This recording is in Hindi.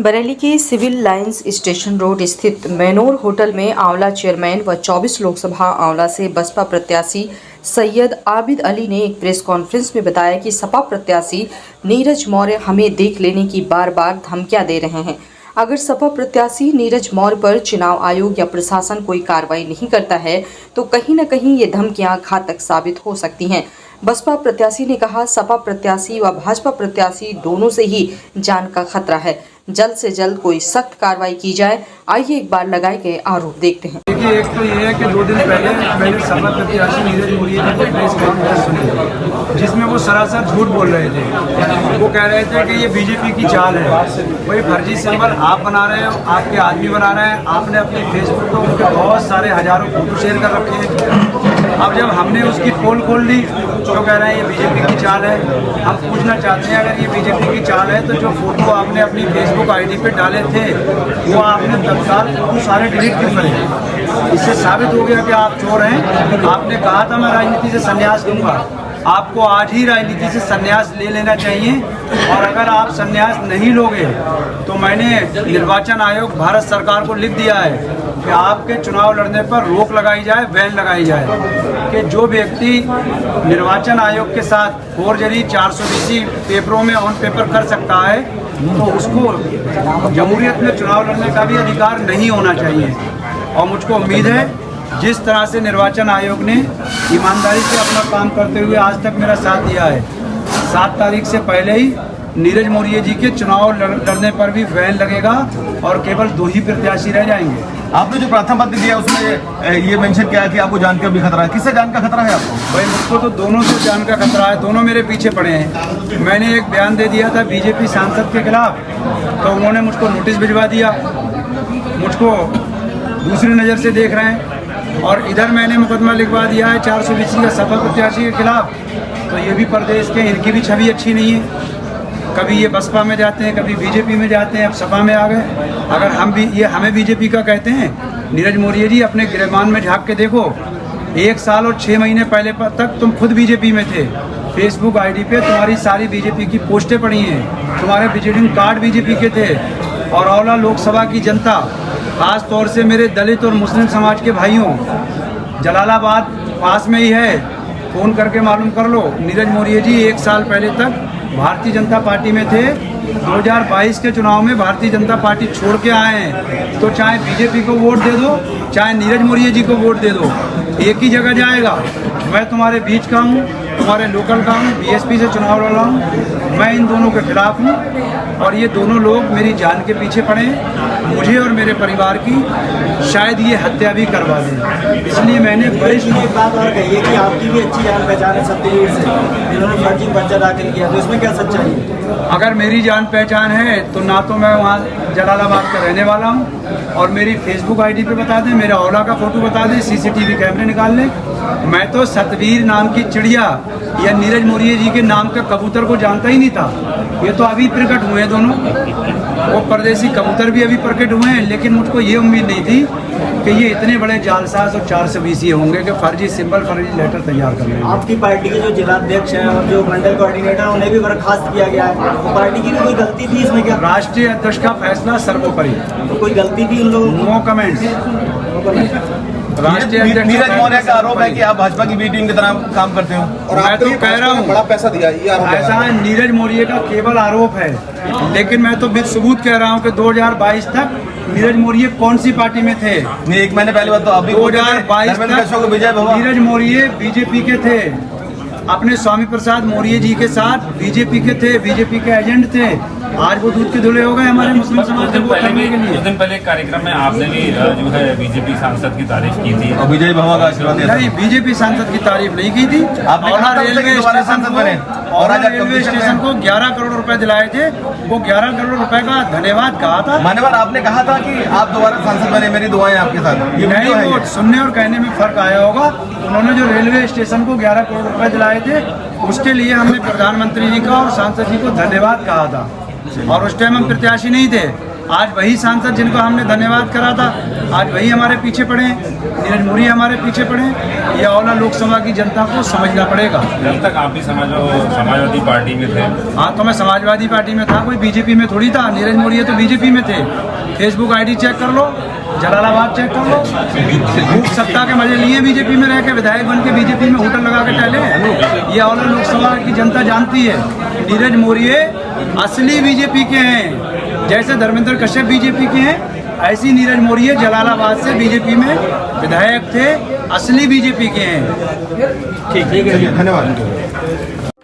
बरेली के सिविल लाइंस स्टेशन रोड स्थित मैनोर होटल में आंवला चेयरमैन व 24 लोकसभा आंवला से बसपा प्रत्याशी सैयद आबिद अली ने एक प्रेस कॉन्फ्रेंस में बताया कि सपा प्रत्याशी नीरज मौर्य हमें देख लेने की बार बार धमकियां दे रहे हैं। अगर सपा प्रत्याशी नीरज मौर्य पर चुनाव आयोग या प्रशासन कोई कार्रवाई नहीं करता है तो कहीं न कहीं ये धमकियां घातक साबित हो सकती हैं। बसपा प्रत्याशी ने कहा, सपा प्रत्याशी व भाजपा प्रत्याशी दोनों से ही जान का खतरा है, जल्द से जल्द कोई सख्त कार्रवाई की जाए। आइए एक बार लगाए गए आरोप देखते हैं। देखिए, एक तो ये है कि 2 दिन पहले मैंने सपा प्रत्याशी नीरज मौर्य की प्रेस कॉन्फ्रेंस सुनी जिसमें वो सरासर झूठ बोल रहे थे। वो कह रहे थे कि ये बीजेपी की चाल है, वही फर्जी सिंबल आप बना रहे हो, आपके आदमी बना रहे हैं। आपने अपने फेसबुक पर उनके बहुत सारे हजारों फोटो शेयर कर रखे हैं। अब जब हमने उसकी पोल खोल ली तो कह रहे हैं ये बीजेपी की चाल है। हम पूछना चाहते हैं, अगर ये बीजेपी की चाल है तो जो फोटो आपने अपनी फेसबुक आईडी पे डाले थे वो आपने तत्काल फोटो सारे डिलीट क्यों करे? इससे साबित हो गया कि आप चोर हैं। आपने कहा था मैं राजनीति से संन्यास लूंगा, आपको आज ही राजनीति से संन्यास ले लेना चाहिए। और अगर आप संन्यास नहीं लोगे तो मैंने निर्वाचन आयोग भारत सरकार को लिख दिया है कि आपके चुनाव लड़ने पर रोक लगाई जाए, बैन लगाई जाए कि जो व्यक्ति निर्वाचन आयोग के साथ फोर्जरी 420 पेपरों में ऑन पेपर कर सकता है तो उसको जमहूरियत में चुनाव लड़ने का भी अधिकार नहीं होना चाहिए। और मुझको उम्मीद है जिस तरह से निर्वाचन आयोग ने ईमानदारी से अपना काम करते हुए आज तक मेरा साथ दिया है, 7 तारीख से पहले ही नीरज मौर्य जी के चुनाव लड़ने पर भी बैन लगेगा और केवल 2 ही प्रत्याशी रह जाएंगे। आपने जो प्रार्थना पत्र दिया उसमें ये मेंशन किया कि आपको जान का भी खतरा है। किससे जान का खतरा है आपको? भाई मुझको तो दोनों से जान का खतरा है, दोनों मेरे पीछे पड़े हैं। मैंने एक बयान दे दिया था बीजेपी सांसद के खिलाफ, तो उन्होंने मुझको नोटिस भिजवा दिया, मुझको दूसरी नज़र से देख रहे हैं। और इधर मैंने मुकदमा लिखवा दिया है 420 का सपा प्रत्याशी के खिलाफ। तो ये भी प्रदेश के, इनकी भी छवि अच्छी नहीं है। कभी ये बसपा में जाते हैं, कभी बीजेपी में जाते हैं, अब सपा में आ गए। अगर हम भी ये हमें बीजेपी का कहते हैं, नीरज मौर्य जी अपने गिरहमान में झांक के देखो, 1 साल और 6 महीने पहले तक तुम खुद बीजेपी में थे। फेसबुक आईडी पे तुम्हारी सारी बीजेपी की पोस्टें पड़ी हैं, तुम्हारे विजिटिंग कार्ड बीजेपी के थे। और आंवला लोकसभा की जनता, खास तौर से मेरे दलित और मुस्लिम समाज के भाइयों, जलालाबाद पास में ही है, फ़ोन करके मालूम कर लो। नीरज मौर्य जी 1 साल पहले तक भारतीय जनता पार्टी में थे। 2022 के चुनाव में भारतीय जनता पार्टी छोड़ के आए हैं। तो चाहे बीजेपी को वोट दे दो, चाहे नीरज मौर्य जी को वोट दे दो, एक ही जगह जाएगा। मैं तुम्हारे बीच का हूँ, तुम्हारे लोकल का हूँ, बीएसपी से चुनाव लड़ रहा हूँ। मैं इन दोनों के खिलाफ हूँ और ये दोनों लोग मेरी जान के पीछे पड़े हैं। मुझे और मेरे परिवार की शायद ये हत्या भी करवा दें। इसलिए मैंने वरिष्ठ एक बात और कही है कि आपकी भी अच्छी जान पहचान है सत्यवीर से, जिन्होंने फर्जी पर्चा दाखिल किया, तो इसमें क्या सच्चाई है? अगर मेरी जान पहचान है तो ना तो मैं वहाँ जलालाबाद का रहने वाला हूँ, और मेरी फेसबुक आईडी पे बता दें, मेरे आंवला का फोटो बता दें, सीसीटीवी कैमरे निकाल लें। मैं तो सतवीर नाम की चिड़िया या नीरज मौर्य जी के नाम के कबूतर को जानता ही नहीं था। ये तो अभी प्रकट हुए हैं दोनों, वो परदेसी कबूतर भी अभी प्रकट हुए हैं। लेकिन मुझको ये उम्मीद नहीं थी कि ये इतने बड़े जालसाज और 420 होंगे कि फर्जी सिंबल, फर्जी लेटर तैयार कर रहे हैं। आपकी पार्टी के जो जिलाध्यक्ष हैं और जो मंडल कोऑर्डिनेटर हैं उन्हें भी बर्खास्त किया गया है, तो पार्टी की भी कोई गलती थी इसमें क्या? राष्ट्रीय अध्यक्ष का फैसला सर्वोपरि, तो कोई गलती थी उन लोगों नो कमेंट्स। राष्ट्रीय अध्यक्ष नीरज मौर्य का आरोप है कि आप भाजपा की बी टीम की तरह काम करते हो और मैं तो कह रहा हूँ बड़ा पैसा दिया, ये आरोप ऐसा है। नीरज मौर्य का केवल आरोप है, लेकिन मैं तो सबूत कह रहा हूँ कि 2022 तक नीरज मौर्य कौन सी पार्टी में थे? नहीं, 1 महीने पहले बात तो अभी 2022 तक नीरज मौर्य बीजेपी के थे, अपने स्वामी प्रसाद मौर्य जी के साथ बीजेपी के थे, बीजेपी के एजेंट थे। आज वो दूध के धुले हो गए हमारे मुस्लिम समाज के वोट करने के लिए। कुछ दिन पहले कार्यक्रम में आपने भी जो है बीजेपी सांसद की तारीफ की थी और विजय भवा का आशीर्वाद दिया। नहीं, बीजेपी सांसद की तारीफ नहीं की थी। और रेलवे स्टेशन को 11 करोड़ रुपए दिलाए थे, वो 11 करोड़ रुपए का धन्यवाद कहा था। मान्यवर, आपने कहा था कि आप दोबारा सांसद बने, मेरी दुआएं आपके साथ। ये नहीं, वो सुनने और कहने में फर्क आया होगा। उन्होंने जो रेलवे स्टेशन को 11 करोड़ रुपए दिलाए थे, उसके लिए हमने प्रधानमंत्री जी का और सांसद जी को धन्यवाद कहा था। और उस टाइम हम प्रत्याशी नहीं थे। आज वही सांसद जिनको हमने धन्यवाद करा था आज वही हमारे पीछे पड़े हैं, नीरज मौर्य हमारे पीछे पड़े हैं। ये औला लोकसभा की जनता को समझना पड़ेगा। जब तक आप भी समाजवादी पार्टी में थे। हाँ, तो मैं समाजवादी पार्टी में था, कोई बीजेपी में थोड़ी था। नीरज मौर्य तो बीजेपी में थे। फेसबुक आईडी चेक कर लो, जलालाबाद चेक कर लो। खूब सत्ता के मजे लिए बीजेपी में रह के, विधायक बन के बीजेपी में होटल लगा के टहले। ये औला लोकसभा की जनता जानती है, नीरज मौर्य असली बीजेपी के हैं। जैसे धर्मेंद्र कश्यप बीजेपी के हैं, ऐसी नीरज मौर्य जलालाबाद से बीजेपी में विधायक थे, असली बीजेपी के हैं। ठीक है, धन्यवाद।